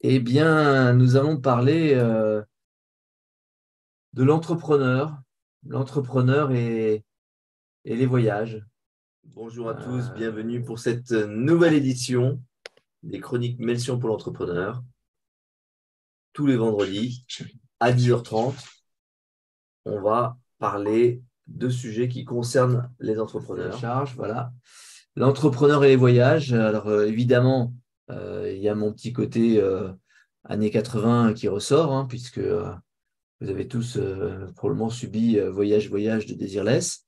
Eh bien, nous allons parler de l'entrepreneur et les voyages. Bonjour à tous, bienvenue pour cette nouvelle édition des Chroniques Melchior pour l'entrepreneur. Tous les vendredis à 10h30, on va parler de sujets qui concernent les entrepreneurs. Voilà. L'entrepreneur et les voyages. Alors évidemment, il y a mon petit côté années 80 qui ressort, puisque vous avez tous probablement subi Voyage de Désirless.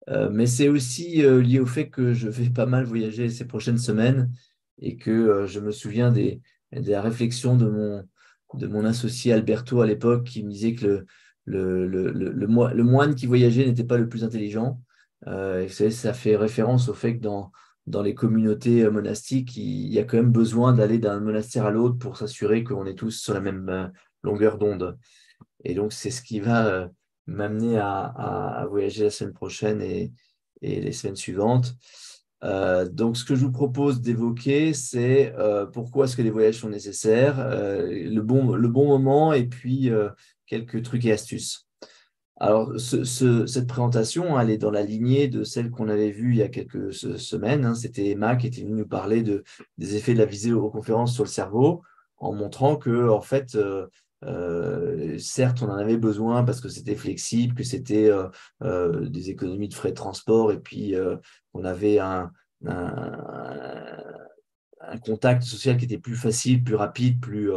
Mais c'est aussi lié au fait que je vais pas mal voyager ces prochaines semaines et que je me souviens de la réflexion de mon associé Alberto à l'époque qui me disait que le moine qui voyageait n'était pas le plus intelligent. Et vous savez, ça fait référence au fait que dans les communautés monastiques, il y a quand même besoin d'aller d'un monastère à l'autre pour s'assurer qu'on est tous sur la même longueur d'onde. Et donc, c'est ce qui va m'amener à voyager la semaine prochaine et les semaines suivantes. Donc, ce que je vous propose d'évoquer, c'est pourquoi est-ce que les voyages sont nécessaires, le bon moment et puis quelques trucs et astuces. Alors, cette présentation, elle est dans la lignée de celle qu'on avait vue il y a quelques semaines. C'était Emma qui était venue nous parler des effets de la visioconférence sur le cerveau, en montrant que, en fait, certes, on en avait besoin parce que c'était flexible, que c'était des économies de frais de transport, et puis on avait un, un contact social qui était plus facile, plus rapide, plus,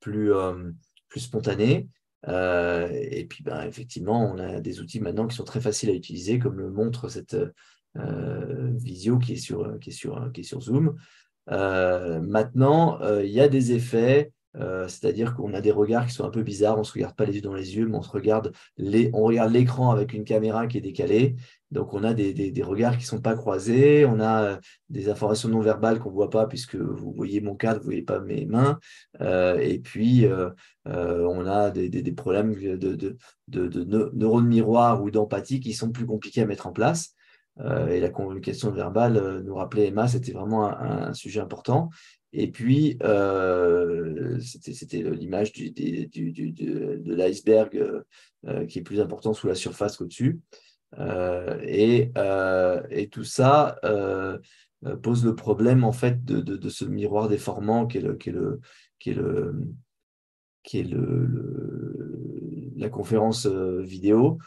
plus spontané. Et puis, effectivement, on a des outils maintenant qui sont très faciles à utiliser, comme le montre cette visio qui est sur Zoom. Maintenant, il y a des effets, c'est-à-dire qu'on a des regards qui sont un peu bizarres. On ne se regarde pas les yeux dans les yeux, mais on regarde l'écran avec une caméra qui est décalée. Donc, on a des regards qui ne sont pas croisés. On a des informations non verbales qu'on ne voit pas, puisque vous voyez mon cadre, vous ne voyez pas mes mains. Et puis, on a des problèmes de neurones miroirs ou d'empathie qui sont plus compliqués à mettre en place. Et la communication verbale, nous rappelait Emma, c'était vraiment un sujet important. Et puis, c'était l'image de l'iceberg qui est plus important sous la surface qu'au-dessus. Et tout ça pose le problème en fait de ce miroir déformant qui est le, la conférence vidéo,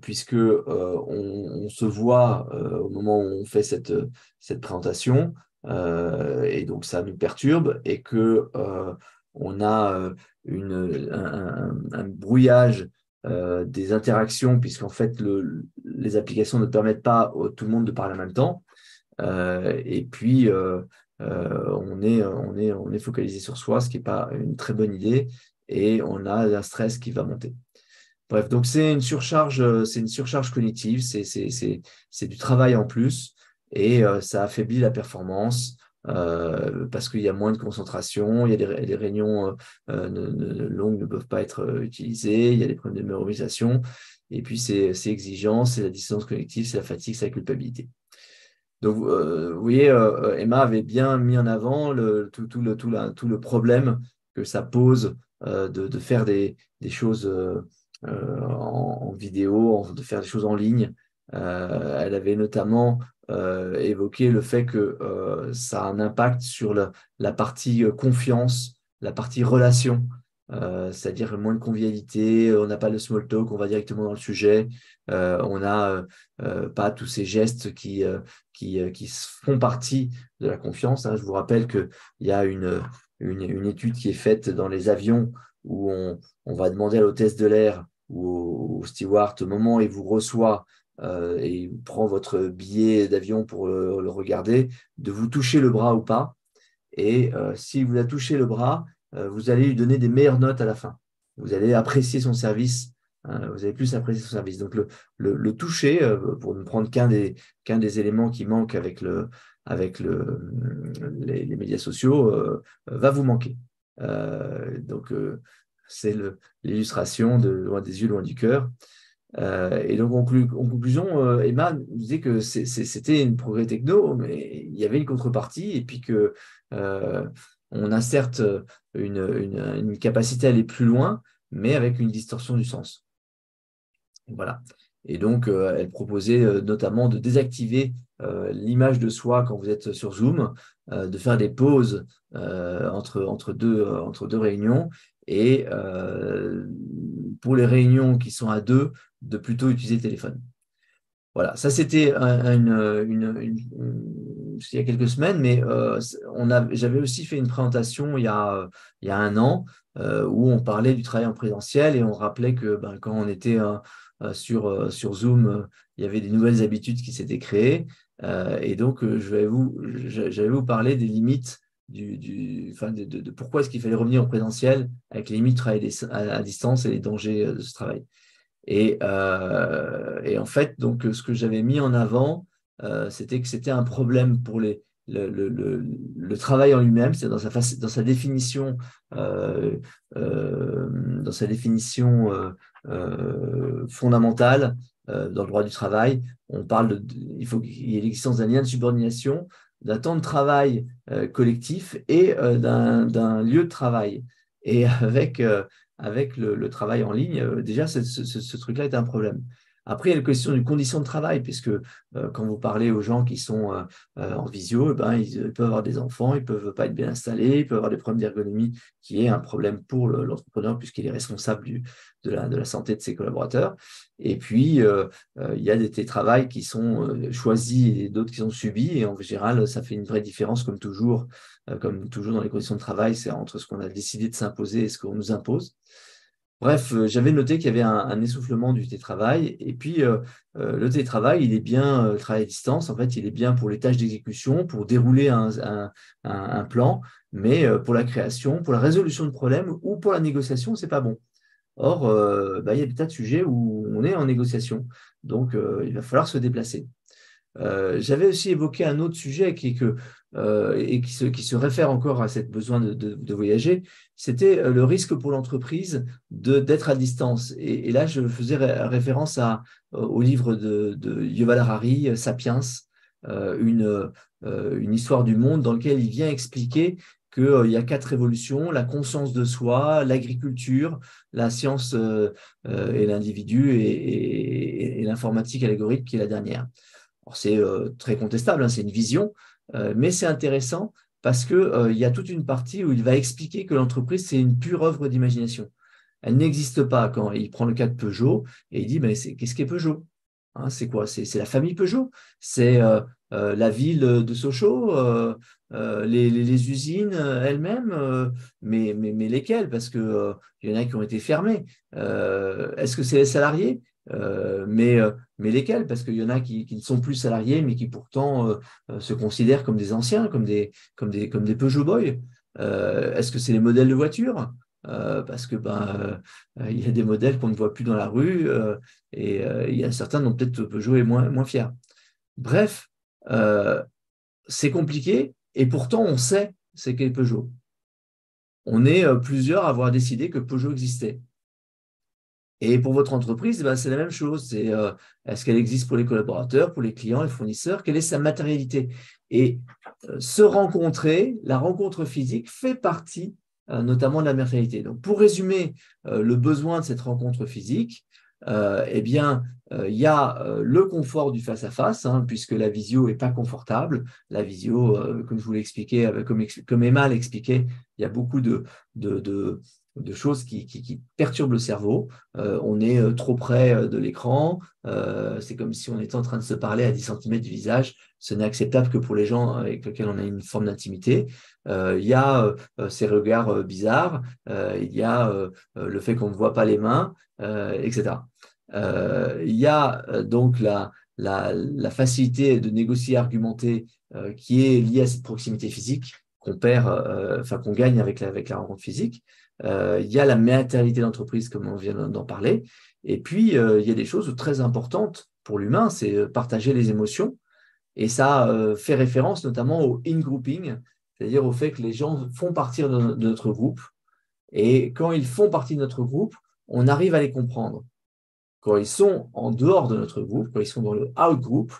puisque on se voit au moment où on fait cette présentation, et donc ça nous perturbe, et que on a un brouillage des interactions, puisqu'en fait les applications ne permettent pas à tout le monde de parler en même temps. Et puis on est focalisé sur soi, ce qui n'est pas une très bonne idée, et on a un stress qui va monter. Bref, donc c'est une surcharge cognitive, c'est du travail en plus, et ça affaiblit la performance parce qu'il y a moins de concentration, il y a des réunions longues ne peuvent pas être utilisées, il y a des problèmes de mémorisation, et puis c'est exigeant, c'est la dissonance cognitive, c'est la fatigue, c'est la culpabilité. Donc, vous voyez, Emma avait bien mis en avant tout le problème que ça pose de faire des choses en vidéo, de faire des choses en ligne. Elle avait notamment évoqué le fait que ça a un impact sur la partie confiance, la partie relation, c'est-à-dire moins de convivialité, on n'a pas le small talk, on va directement dans le sujet, on n'a pas tous ces gestes qui font partie de la confiance. Je vous rappelle qu'il y a une étude qui est faite dans les avions où on va demander à l'hôtesse de l'air ou au steward, au moment où il vous reçoit et il prend votre billet d'avion pour le regarder, de vous toucher le bras ou pas. Et si vous a touché le bras, vous allez lui donner des meilleures notes à la fin. Vous allez apprécier son service. Vous allez plus apprécier son service. Donc, le toucher, pour ne prendre qu'un des éléments qui manquent avec les médias sociaux, va vous manquer. Donc, c'est l'illustration de loin des yeux, loin du cœur. Et donc, en conclusion, Emma nous disait que c'était une progrès techno, mais il y avait une contrepartie, et puis que on a certes une capacité à aller plus loin, mais avec une distorsion du sens. Voilà. Et donc, elle proposait notamment de désactiver l'image de soi quand vous êtes sur Zoom, de faire des pauses entre deux réunions et pour les réunions qui sont à deux, de plutôt utiliser le téléphone. Voilà, ça c'était il y a quelques semaines, mais j'avais aussi fait une présentation il y a un an où on parlait du travail en présentiel et on rappelait que quand on était sur Zoom, il y avait des nouvelles habitudes qui s'étaient créées. Et donc, j'allais vous parler des limites de pourquoi est-ce qu'il fallait revenir en présentiel avec les limites du travail à distance et les dangers de ce travail. Et en fait, donc, ce que j'avais mis en avant, c'était que c'était un problème pour le travail en lui-même, c'est dans sa définition, euh, dans sa définition fondamentale dans le droit du travail. On parle il faut qu'il y ait l'existence d'un lien de subordination, d'un temps de travail collectif et d'un lieu de travail. Et avec le travail en ligne, déjà, ce truc-là est un problème. Après, il y a la question d'une condition de travail, puisque quand vous parlez aux gens qui sont en visio, ils peuvent avoir des enfants, ils ne peuvent pas être bien installés, ils peuvent avoir des problèmes d'ergonomie, qui est un problème pour l'entrepreneur, puisqu'il est responsable de la santé de ses collaborateurs. Et puis, il y a des télétravails qui sont choisis et d'autres qui sont subis, et en général, ça fait une vraie différence, comme toujours dans les conditions de travail, c'est entre ce qu'on a décidé de s'imposer et ce qu'on nous impose. Bref, j'avais noté qu'il y avait un essoufflement du télétravail. Et puis, le télétravail, il est bien, le travail à distance, en fait, il est bien pour les tâches d'exécution, pour dérouler un plan, mais pour la création, pour la résolution de problèmes ou pour la négociation, c'est pas bon. Or, il y a des tas de sujets où on est en négociation. Donc, il va falloir se déplacer. J'avais aussi évoqué un autre sujet et qui se réfère encore à ce besoin de voyager, c'était le risque pour l'entreprise d'être à distance. Et là, je faisais référence au livre de Yuval Harari, Sapiens, une histoire du monde dans lequel il vient expliquer qu'il y a 4 révolutions, la conscience de soi, l'agriculture, la science et l'individu et l'informatique et l'algorithme qui est la dernière. C'est très contestable, hein, c'est une vision, mais c'est intéressant parce qu'il y a toute une partie où il va expliquer que l'entreprise, c'est une pure œuvre d'imagination. Elle n'existe pas. Quand il prend le cas de Peugeot et il dit, qu'est-ce qu'est Peugeot, hein, c'est quoi? C'est la famille Peugeot, c'est la ville de Sochaux, les usines elles-mêmes, mais lesquelles? Parce qu'il y en a qui ont été fermées. Est-ce que c'est les salariés? Mais lesquels? Parce qu'il y en a qui ne sont plus salariés, mais qui pourtant se considèrent comme des anciens, comme des Peugeot Boys. Est-ce que c'est les modèles de voitures? Parce que il y a des modèles qu'on ne voit plus dans la rue et il y a certains dont peut-être Peugeot est moins fier. Bref, c'est compliqué et pourtant on sait c'est qu'est Peugeot. On est plusieurs à avoir décidé que Peugeot existait. Et pour votre entreprise, c'est la même chose. Est-ce qu'elle existe pour les collaborateurs, pour les clients, les fournisseurs? Quelle est sa matérialité? Et se rencontrer, la rencontre physique fait partie notamment de la matérialité. Donc, pour résumer le besoin de cette rencontre physique, il y a le confort du face-à-face, hein, puisque la visio n'est pas confortable. La visio, comme je vous l'ai expliqué, comme Emma l'expliquait, il y a beaucoup de choses qui perturbent le cerveau. On est trop près de l'écran. C'est comme si on était en train de se parler à 10 cm du visage. Ce n'est acceptable que pour les gens avec lesquels on a une forme d'intimité. Il y a ces regards bizarres. Il y a le fait qu'on ne voit pas les mains, etc. Il y a donc la facilité de négocier, argumenter, qui est liée à cette proximité physique qu'on perd, qu'on gagne avec la rencontre physique. Il y a la matérialité d'entreprise, comme on vient d'en parler. Et puis, il y a des choses très importantes pour l'humain, c'est partager les émotions. Et ça fait référence notamment au in-grouping, c'est-à-dire au fait que les gens font partie de notre groupe. Et quand ils font partie de notre groupe, on arrive à les comprendre. Quand ils sont en dehors de notre groupe, quand ils sont dans le out-group,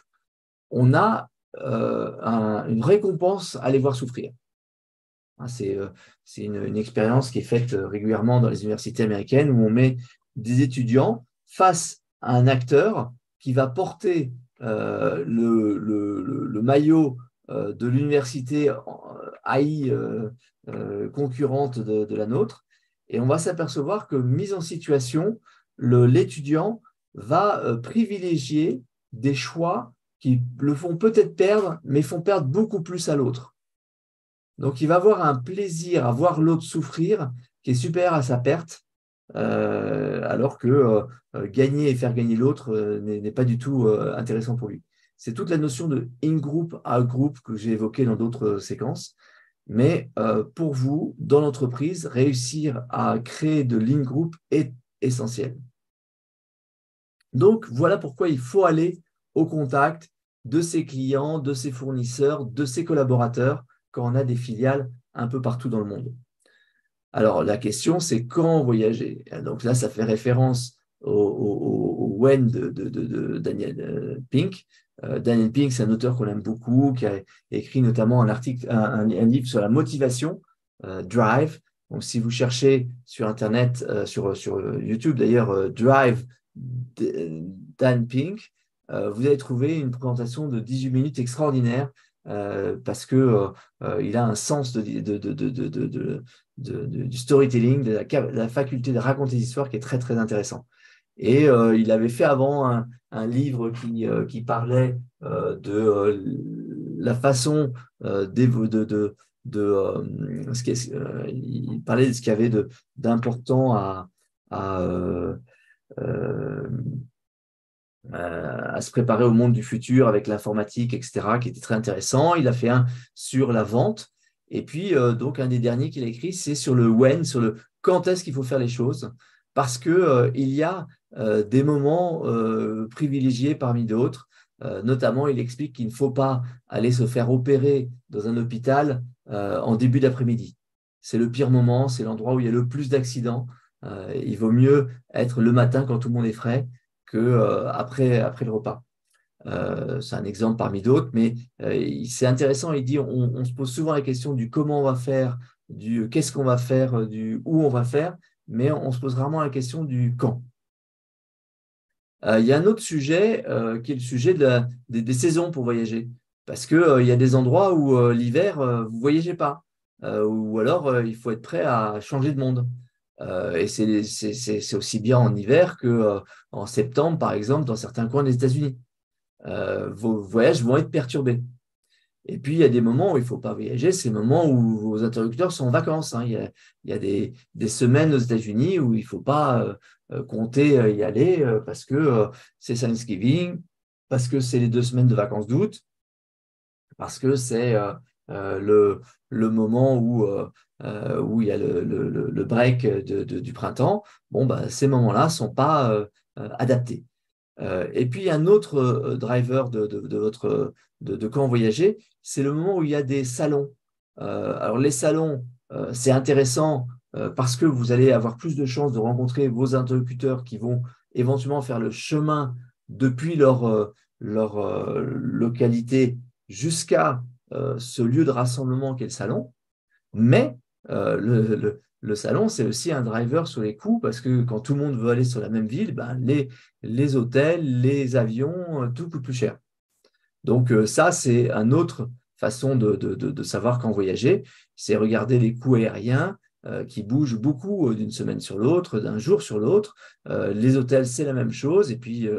on a une récompense à les voir souffrir. C'est une expérience qui est faite régulièrement dans les universités américaines où on met des étudiants face à un acteur qui va porter le maillot de l'université AI concurrente de la nôtre. Et on va s'apercevoir que, mise en situation, l'étudiant va privilégier des choix qui le font peut-être perdre, mais font perdre beaucoup plus à l'autre. Donc, il va avoir un plaisir à voir l'autre souffrir qui est supérieur à sa perte, alors que gagner et faire gagner l'autre n'est pas du tout intéressant pour lui. C'est toute la notion de in-group, out-group que j'ai évoquée dans d'autres séquences. Mais pour vous, dans l'entreprise, réussir à créer de l'in-group est essentiel. Donc, voilà pourquoi il faut aller au contact de ses clients, de ses fournisseurs, de ses collaborateurs quand on a des filiales un peu partout dans le monde. Alors, la question, c'est quand voyager. Donc là, ça fait référence au When de Daniel Pink. Daniel Pink, c'est un auteur qu'on aime beaucoup, qui a écrit notamment un livre sur la motivation, Drive. Donc, si vous cherchez sur Internet, sur YouTube d'ailleurs, Drive Dan Pink, vous allez trouver une présentation de 18 minutes extraordinaire parce qu'il a un sens du storytelling, de la faculté de raconter des histoires qui est très, très intéressant. Et il avait fait avant un livre qui parlait de la façon il parlait de ce qu'il y avait d'important euh, à se préparer au monde du futur avec l'informatique, etc., qui était très intéressant. Il a fait un sur la vente. Et puis, donc, un des derniers qu'il a écrit, c'est sur le when, sur le quand est-ce qu'il faut faire les choses, parce qu'il y a des moments privilégiés parmi d'autres. Notamment, il explique qu'il ne faut pas aller se faire opérer dans un hôpital en début d'après-midi. C'est le pire moment, c'est l'endroit où il y a le plus d'accidents. Il vaut mieux être le matin quand tout le monde est frais que après le repas. C'est un exemple parmi d'autres, mais c'est intéressant. Il dit on se pose souvent la question du comment on va faire, du qu'est-ce qu'on va faire, du où on va faire, mais on se pose rarement la question du quand. Il y a un autre sujet qui est le sujet des saisons pour voyager. Parce qu'il y a des endroits où l'hiver, vous ne voyagez pas. Ou alors, il faut être prêt à changer de monde. Et c'est aussi bien en hiver qu'en septembre, par exemple, dans certains coins des États-Unis. Vos voyages vont être perturbés. Et puis, il y a des moments où il ne faut pas voyager, c'est les moments où vos interlocuteurs sont en vacances. Hein. Il y a des semaines aux États-Unis où il ne faut pas compter y aller parce que c'est Thanksgiving, parce que c'est les 2 semaines de vacances d'août, parce que c'est le moment où il y a le break du printemps. Bon, bah, ces moments-là ne sont pas adaptés. Et puis, un autre driver de quand voyager, c'est le moment où il y a des salons. Alors, les salons, c'est intéressant parce que vous allez avoir plus de chances de rencontrer vos interlocuteurs qui vont éventuellement faire le chemin depuis leur localité jusqu'à ce lieu de rassemblement qu'est le salon. Mais le salon, c'est aussi un driver sur les coûts parce que quand tout le monde veut aller sur la même ville, ben, les hôtels, les avions, tout coûte plus cher. Donc ça, c'est une autre façon de savoir quand voyager, c'est regarder les coûts aériens qui bougent beaucoup d'une semaine sur l'autre, d'un jour sur l'autre. Les hôtels, c'est la même chose. Et puis,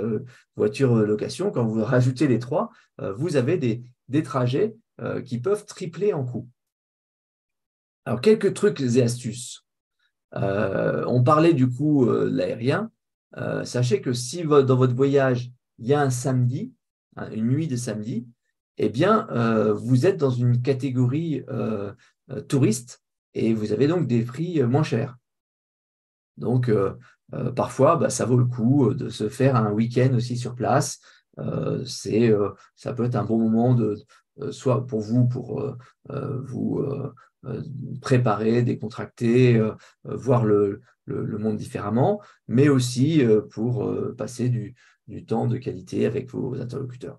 voiture location, quand vous rajoutez les trois, vous avez des trajets qui peuvent tripler en coût. Alors, quelques trucs et astuces. On parlait du coup de l'aérien. Sachez que si dans votre voyage, il y a un samedi, une nuit de samedi, eh bien, vous êtes dans une catégorie touriste et vous avez donc des prix moins chers. Donc, parfois, bah, ça vaut le coup de se faire un week-end aussi sur place. Ça peut être un bon moment soit pour vous, pour vous préparer, décontracter, voir le monde différemment, mais aussi pour passer du temps de qualité avec vos interlocuteurs.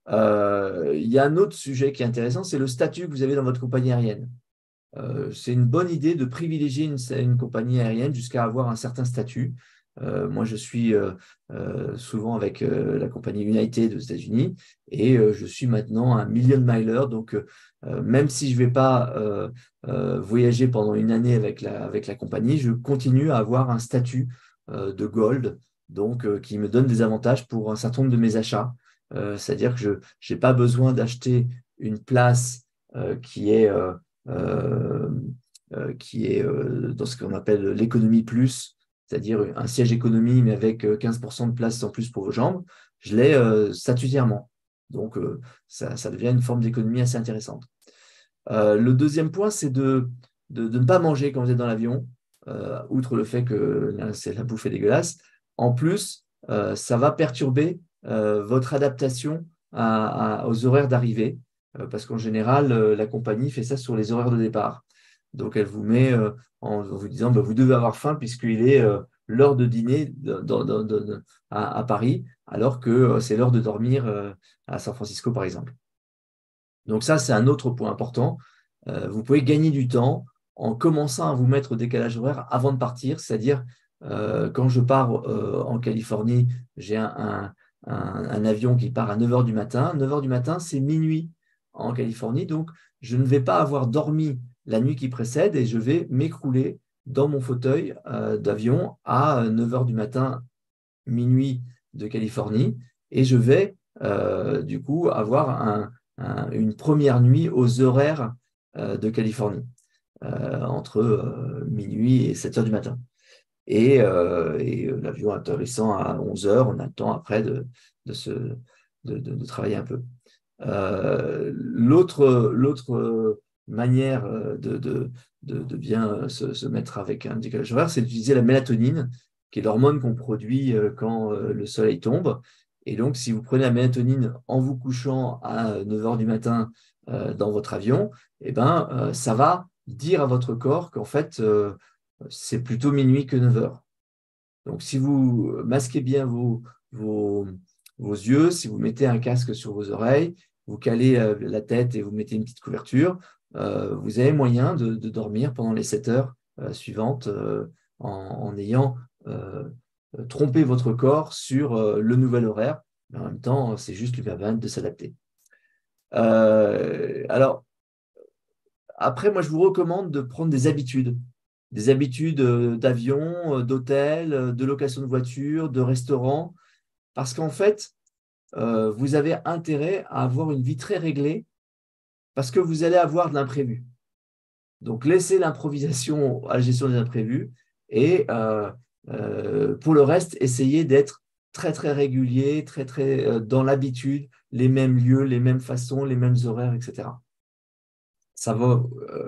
Il y a un autre sujet qui est intéressant, c'est le statut que vous avez dans votre compagnie aérienne. c'est une bonne idée de privilégier une compagnie aérienne jusqu'à avoir un certain statut. Moi, je suis souvent avec la compagnie United aux États-Unis et je suis maintenant un million miler. Donc, même si je ne vais pas voyager pendant une année avec la compagnie, je continue à avoir un statut de gold, donc qui me donne des avantages pour un certain nombre de mes achats. C'est-à-dire que je n'ai pas besoin d'acheter une place qui est euh, dans ce qu'on appelle l'économie plus, c'est-à-dire un siège économie, mais avec 15% de place en plus pour vos jambes, je l'ai statutairement. Donc, ça devient une forme d'économie assez intéressante. Le deuxième point, c'est de ne pas manger quand vous êtes dans l'avion, outre le fait que la bouffe est dégueulasse. En plus, ça va perturber votre adaptation aux horaires d'arrivée, parce qu'en général, la compagnie fait ça sur les horaires de départ. Donc, elle vous met en vous disant, bah, vous devez avoir faim puisqu'il est l'heure de dîner à Paris, alors que c'est l'heure de dormir à San Francisco, par exemple. Donc ça, c'est un autre point important. Vous pouvez gagner du temps en commençant à vous mettre au décalage horaire avant de partir, c'est-à-dire quand je pars en Californie, j'ai un avion qui part à 9 h du matin. 9 h du matin, c'est minuit en Californie, donc je ne vais pas avoir dormi la nuit qui précède et je vais m'écrouler dans mon fauteuil d'avion à 9 h du matin, minuit de Californie, et je vais du coup avoir une première nuit aux horaires de Californie, entre minuit et 7 h du matin. Et l'avion atterrissant à 11 h, on a le temps après de travailler un peu. L'autre manière de bien se mettre avec un décalage horaire, c'est d'utiliser la mélatonine, qui est l'hormone qu'on produit quand le soleil tombe. Et donc, si vous prenez la mélatonine en vous couchant à 9 h du matin dans votre avion, eh ben, ça va dire à votre corps qu'en fait, c'est plutôt minuit que 9 h. Donc, si vous masquez bien vos yeux, si vous mettez un casque sur vos oreilles, vous calez la tête et vous mettez une petite couverture, vous avez moyen de dormir pendant les 7 heures suivantes en ayant trompé votre corps sur le nouvel horaire. Mais en même temps, c'est juste lui permettre de s'adapter. Alors, après, moi, je vous recommande de prendre des habitudes d'avion, d'hôtel, de location de voiture, de restaurant, parce qu'en fait, vous avez intérêt à avoir une vie très réglée parce que vous allez avoir de l'imprévu. Donc, laissez l'improvisation à la gestion des imprévus et pour le reste, essayez d'être très, très régulier, très dans l'habitude, les mêmes lieux, les mêmes façons, les mêmes horaires, etc. Ça va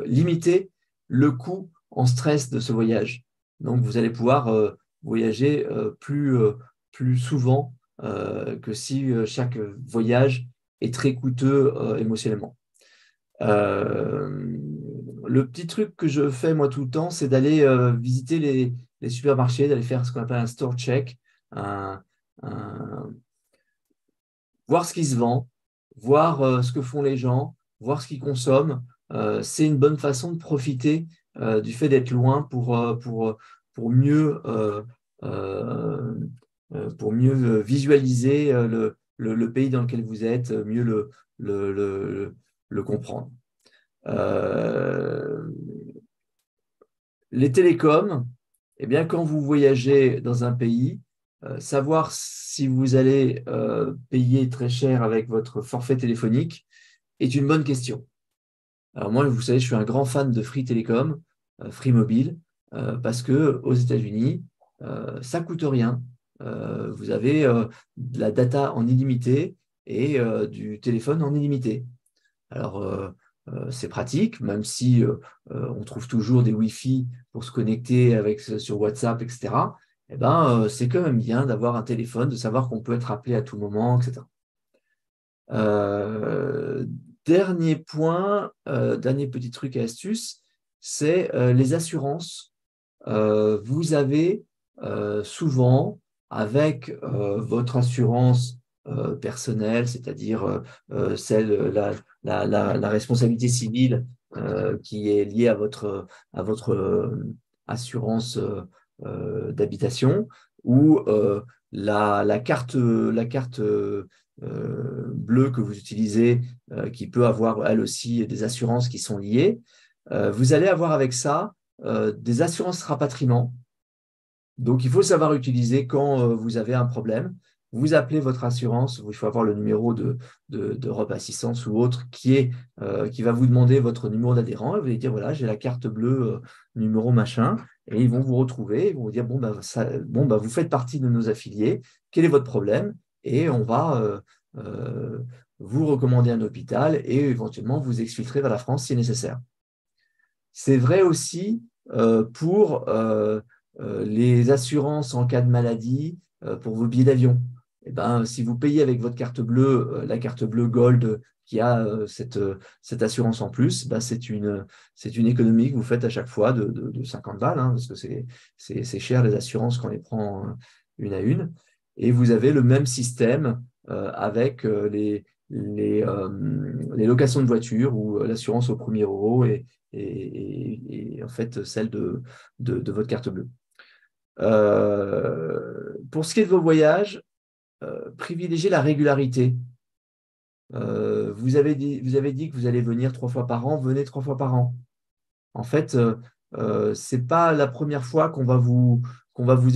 limiter le coût en stress de ce voyage. Donc, vous allez pouvoir voyager plus souvent que si chaque voyage est très coûteux émotionnellement. Le petit truc que je fais moi tout le temps, c'est d'aller visiter les supermarchés, d'aller faire ce qu'on appelle un store check, un, voir ce qui se vend, voir ce que font les gens, voir ce qu'ils consomment. C'est une bonne façon de profiter du fait d'être loin pour mieux visualiser le pays dans lequel vous êtes, mieux le comprendre. Les télécoms, eh bien, quand vous voyagez dans un pays, savoir si vous allez payer très cher avec votre forfait téléphonique est une bonne question. Alors moi, vous savez, je suis un grand fan de Free Telecom, Free Mobile, parce qu'aux États-Unis, ça ne coûte rien. Vous avez de la data en illimité et du téléphone en illimité. Alors, c'est pratique, même si on trouve toujours des Wi-Fi pour se connecter sur WhatsApp, etc. Eh ben, c'est quand même bien d'avoir un téléphone, de savoir qu'on peut être appelé à tout moment, etc. Dernier point, dernier petit truc et astuce, c'est les assurances. Vous avez souvent, avec votre assurance personnelle, c'est-à-dire la responsabilité civile qui est lié à votre assurance d'habitation, ou la carte bleue que vous utilisez, qui peut avoir elle aussi des assurances qui sont liées. Vous allez avoir avec ça des assurances rapatriement. Donc, il faut savoir utiliser quand vous avez un problème. Vous appelez votre assurance, il faut avoir le numéro d'Europe Assistance ou autre qui va vous demander votre numéro d'adhérent. Et vous allez dire, voilà, j'ai la carte bleue, numéro machin. Et ils vont vous retrouver, ils vont vous dire, vous faites partie de nos affiliés, quel est votre problème? Et on va euh, vous recommander un hôpital et éventuellement vous exfiltrer vers la France si nécessaire. C'est vrai aussi pour les assurances en cas de maladie, pour vos billets d'avion. Eh ben, si vous payez avec votre carte bleue, la carte bleue Gold qui a cette assurance en plus, ben, c'est une économie que vous faites à chaque fois de 50 balles, hein, parce que c'est cher les assurances quand on les prend une à une. Et vous avez le même système avec les locations de voitures ou l'assurance au premier euro et en fait celle de votre carte bleue. Pour ce qui est de vos voyages, privilégiez la régularité. Vous avez dit que vous allez venir 3 fois par an, venez 3 fois par an. En fait, ce n'est pas la première fois qu'on va vous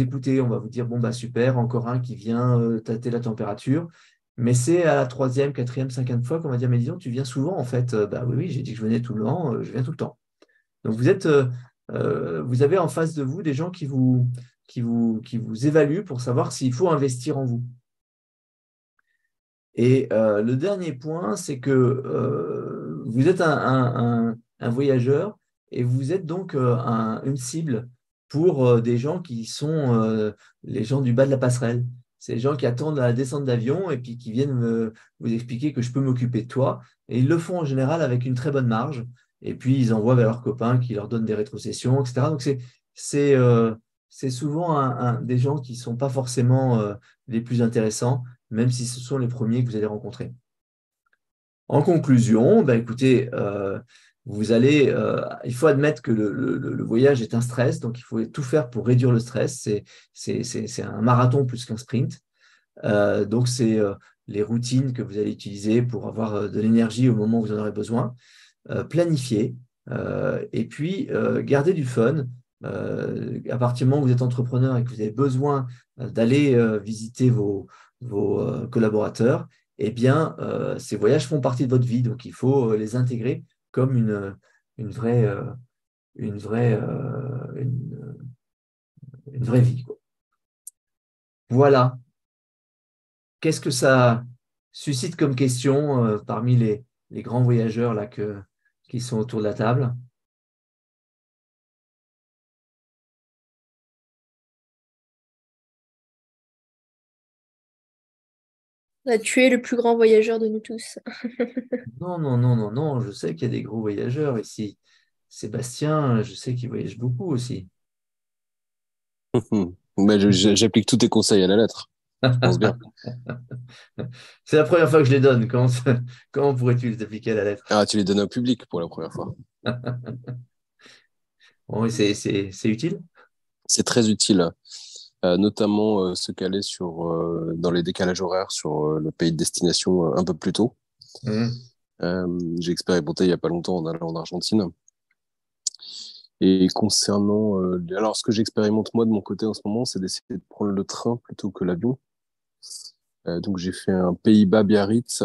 écouter. On va vous dire, bon, bah super, encore un qui vient tâter la température. Mais c'est à la 3e, 4e, 5e fois qu'on va dire, mais disons, tu viens souvent, en fait. Bah oui, j'ai dit que je venais tout le temps, je viens tout le temps. Donc, vous avez en face de vous des gens qui vous évaluent pour savoir s'il faut investir en vous. Et le dernier point, c'est que vous êtes un voyageur et vous êtes donc une cible pour des gens qui sont les gens du bas de la passerelle. C'est les gens qui attendent la descente d'avion et puis qui viennent vous expliquer que je peux m'occuper de toi. Et ils le font en général avec une très bonne marge. Et puis, ils envoient vers leurs copains qui leur donnent des rétrocessions, etc. Donc, c'est, euh, c'est souvent des gens qui ne sont pas forcément les plus intéressants, même si ce sont les premiers que vous allez rencontrer. En conclusion, ben écoutez, il faut admettre que le voyage est un stress, donc il faut tout faire pour réduire le stress. C'est un marathon plus qu'un sprint. Donc, c'est les routines que vous allez utiliser pour avoir de l'énergie au moment où vous en aurez besoin. Planifier et puis garder du fun. À partir du moment où vous êtes entrepreneur et que vous avez besoin d'aller visiter vos collaborateurs, eh bien, ces voyages font partie de votre vie. Donc, il faut les intégrer comme une vraie, une vraie, une vraie vie, quoi. Voilà. Qu'est-ce que ça suscite comme question parmi les grands voyageurs là, qui sont autour de la table? Tu es le plus grand voyageur de nous tous. Non, non, non, non, non. Je sais qu'il y a des gros voyageurs ici. Sébastien, je sais qu'il voyage beaucoup aussi. Mais j'applique tous tes conseils à la lettre. Je pense bien. C'est la première fois que je les donne. Comment pourrais-tu les appliquer à la lettre? Ah, tu les donnes au public pour la première fois. Bon, oui, c'est utile. C'est très utile, notamment se caler dans les décalages horaires sur le pays de destination un peu plus tôt. Mhm. J'ai expérimenté il n'y a pas longtemps en allant en Argentine. Et concernant, alors ce que j'expérimente moi de mon côté en ce moment, c'est d'essayer de prendre le train plutôt que l'avion. Donc j'ai fait un Pays-Bas-Biarritz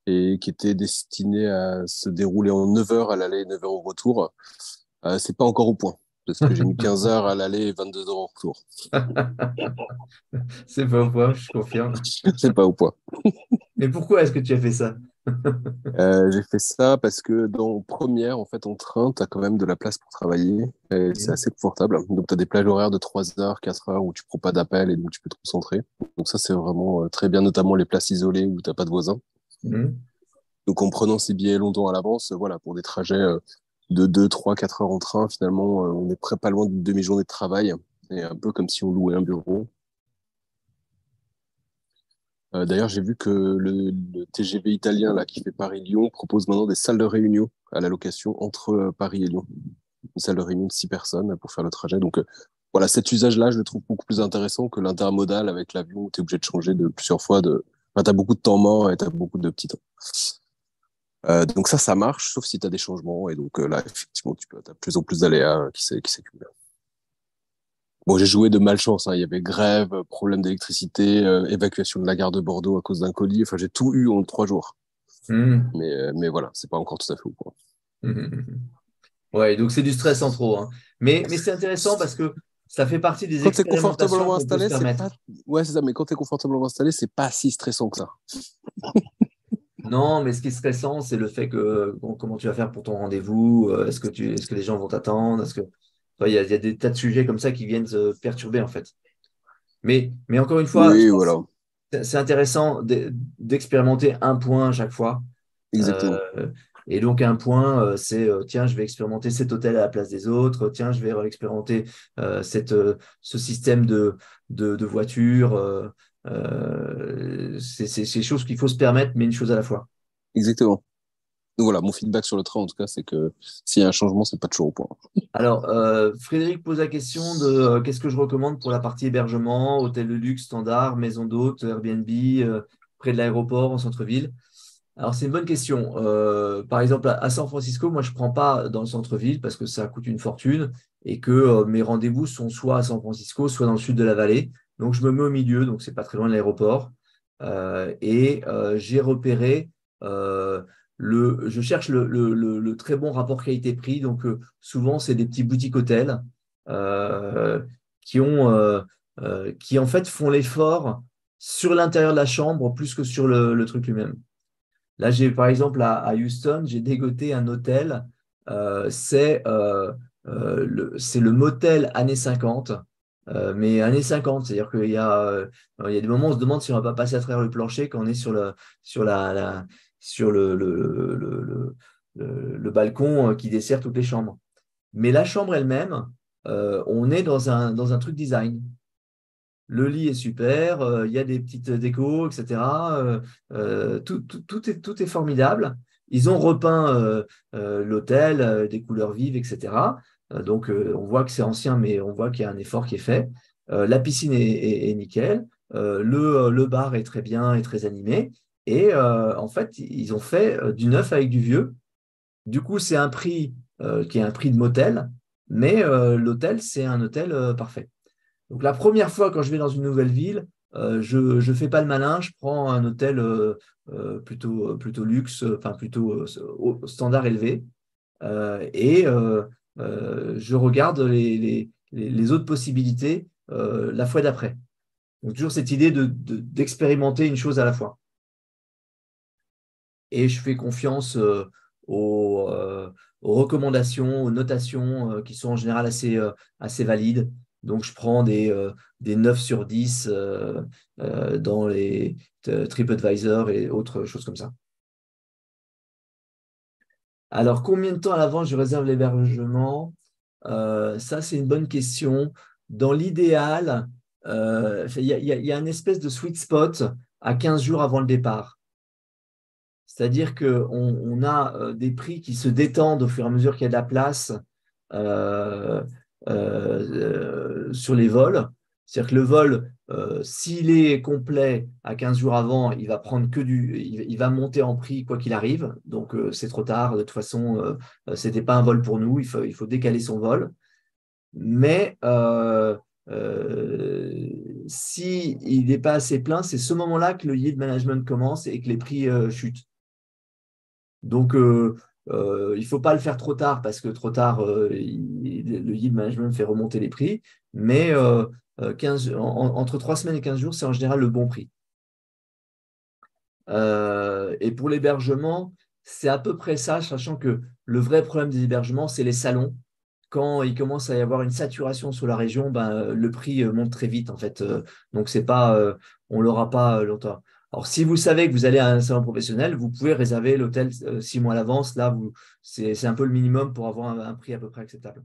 et qui était destiné à se dérouler en 9 heures à l'aller et 9 heures au retour. C'est pas encore au point parce que j'ai mis 15 heures à l'aller et 22 heures au retour. C'est pas au point, je confirme. C'est pas au point. Mais pourquoi est-ce que tu as fait ça? J'ai fait ça parce que dans première, en fait, en train, tu as quand même de la place pour travailler et c'est Mhm. assez confortable. Donc, tu as des plages horaires de 3 heures, 4 heures où tu prends pas d'appel et donc tu peux te concentrer. Donc, ça, c'est vraiment très bien, notamment les places isolées où t'as pas de voisins. Mhm. Donc, en prenant ces billets longtemps à l'avance, voilà, pour des trajets de 2, 3, 4 heures en train, finalement, on est pas loin d'une demi-journée de travail et un peu comme si on louait un bureau. D'ailleurs, j'ai vu que le TGV italien là, qui fait Paris-Lyon propose maintenant des salles de réunion à la location entre Paris et Lyon. Une salle de réunion de 6 personnes pour faire le trajet. Donc voilà, cet usage-là, je le trouve beaucoup plus intéressant que l'intermodal avec l'avion où tu es obligé de changer de plusieurs fois. Enfin, tu as beaucoup de temps mort et tu as beaucoup de petits temps. Donc ça marche, sauf si tu as des changements. Et donc là, effectivement, tu as de plus en plus d'aléas qui s'accumulent. Bon, j'ai joué de malchance, hein. Il y avait grève, problème d'électricité, évacuation de la gare de Bordeaux à cause d'un colis. Enfin, j'ai tout eu en 3 jours. Mhm. Mais voilà, c'est pas encore tout à fait au point. Mhm. Ouais, donc c'est du stress en trop, hein. Mais c'est intéressant parce que ça fait partie des Quand tu es expérimentations confortablement qu'on peut se installé, c'est permettre. pas. Ouais, c'est ça, mais quand tu es confortablement installé, c'est pas si stressant que ça. Non, mais ce qui est stressant, c'est le fait que bon, comment tu vas faire pour ton rendez-vous, est-ce que les gens vont t'attendre, enfin, il y a des tas de sujets comme ça qui viennent se perturber en fait. Mais encore une fois, je Oui, pense voilà, que c'est intéressant d'expérimenter un point à chaque fois. exactement. Euh, et donc un point, c'est tiens, je vais expérimenter cet hôtel à la place des autres, tiens, je vais expérimenter ce système de voiture. C'est des choses qu'il faut se permettre, mais une chose à la fois. Exactement. Donc voilà, mon feedback sur le train, en tout cas, c'est que s'il y a un changement, c'est pas toujours au point. Alors, Frédéric pose la question de qu'est-ce que je recommande pour la partie hébergement, hôtel de luxe, standard, maison d'hôte, Airbnb, près de l'aéroport, en centre-ville. Alors, c'est une bonne question. Par exemple, à San Francisco, moi, je ne prends pas dans le centre-ville parce que ça coûte une fortune et que mes rendez-vous sont soit à San Francisco, soit dans le sud de la vallée. Donc, je me mets au milieu, donc c'est pas très loin de l'aéroport. J'ai repéré, je cherche le très bon rapport qualité-prix. Donc, souvent, c'est des petits boutiques hôtels euh, qui ont, qui en fait font l'effort sur l'intérieur de la chambre plus que sur le truc lui-même. Là, j'ai par exemple à Houston, j'ai dégoté un hôtel. C'est le motel années 50, mais années 50, c'est-à-dire qu'il y a des moments où on se demande si on ne va pas passer à travers le plancher quand on est sur sur le balcon qui dessert toutes les chambres. Mais la chambre elle-même, on est dans un truc design. Le lit est super, il y a des petites décos, etc. Tout est formidable. Ils ont repeint l'hôtel, des couleurs vives, etc. On voit que c'est ancien, mais on voit qu'il y a un effort qui est fait. La piscine est nickel. Le bar est très bien et très animé. Et en fait, ils ont fait du neuf avec du vieux. Du coup, c'est un prix qui est un prix de motel, mais l'hôtel, c'est un hôtel parfait. Donc la première fois quand je vais dans une nouvelle ville, je ne fais pas le malin, je prends un hôtel plutôt luxe, enfin plutôt au standard élevé, je regarde les autres possibilités la fois d'après. Donc toujours cette idée d'expérimenter une chose à la fois. Et je fais confiance aux, euh, aux recommandations, aux notations qui sont en général assez valides. Donc, je prends des 9 sur 10 dans les TripAdvisor et autres choses comme ça. Alors, combien de temps à l'avance je réserve l'hébergement? Ça, c'est une bonne question. Dans l'idéal, il y a une espèce de sweet spot à 15 jours avant le départ. C'est-à-dire qu'on a des prix qui se détendent au fur et à mesure qu'il y a de la place euh, sur les vols. C'est-à-dire que le vol, s'il est complet à 15 jours avant, il va prendre il va monter en prix quoi qu'il arrive. Donc, c'est trop tard. De toute façon, ce n'était pas un vol pour nous. Il faut décaler son vol. Mais s'il n'est pas assez plein, c'est ce moment-là que le yield management commence et que les prix chutent. Donc, il ne faut pas le faire trop tard parce que trop tard, le yield management fait remonter les prix. Mais 15, entre 3 semaines et 15 jours, c'est en général le bon prix. Et pour l'hébergement, c'est à peu près ça, sachant que le vrai problème des hébergements, c'est les salons. Quand il commence à y avoir une saturation sur la région, ben, le prix monte très vite en fait. Donc c'est pas, on l'aura pas longtemps. Alors si vous savez que vous allez à un salon professionnel, vous pouvez réserver l'hôtel 6 mois à l'avance. Là, c'est un peu le minimum pour avoir un prix à peu près acceptable.